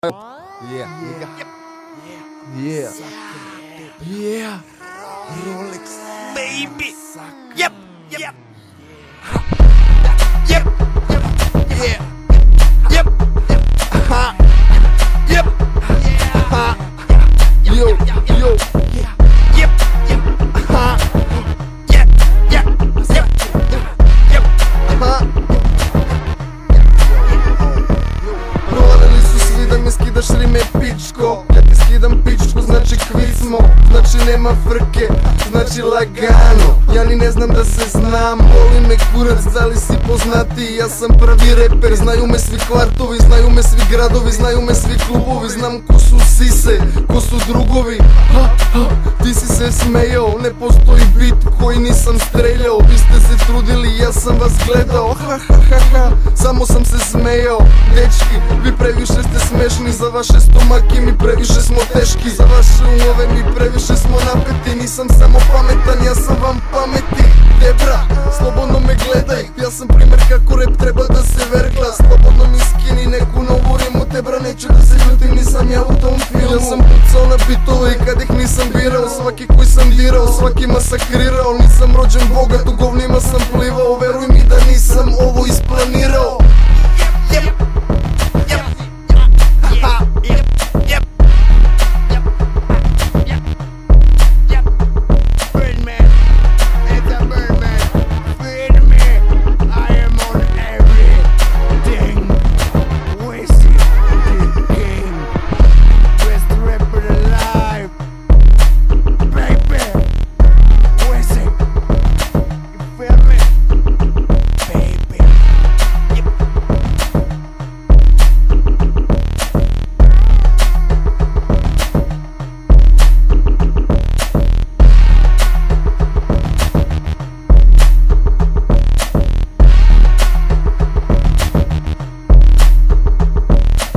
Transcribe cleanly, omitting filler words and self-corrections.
Yeah, nigga. Yeah. Yeah. Rolex, baby. Yep. Yep. Yep. Yeah. Yep. Yep. Yo. Yo. Yep. Yeah. Yeah. Yep. Provalili su svi da mi skidaš rime pičko. Ja ti skidam pičku, znači kvit smo. Znači nema frke, znači lagano. Ja ni ne znam da se znam, boli me kurac, da li si poznati? Ja sam pravi reper, znaju me svi kvartovi, znaju me svi gradovi, znaju me svi klubovi. Znam ko su sise, ko su drugovi. Ti si se smejao, ne postoji bit koji nisam streljao. Vi ste se trudili, ja sam vas gledao. Samo sam se smejao. Dečki, vi previše ste smešni, za vaše stomake mi previše smo teški. Za vaše umove mi previše smo napeti. Nisam samo pametan, ja sam vam pameti. Debra, slobodno me gledaj, ja sam primer kako rap treba da se vergla. Slobodno mi skini neku novu rimu, Debra, neću da se ljutim, nisam ja u tom filmu. Ja sam pucao na bitove i kad ih nisam birao, svaki koji sam dirao, svaki masakrirao. Nisam rođen bogat, u govnima sam plivao, veruj mi da nisam ovo isplanirao.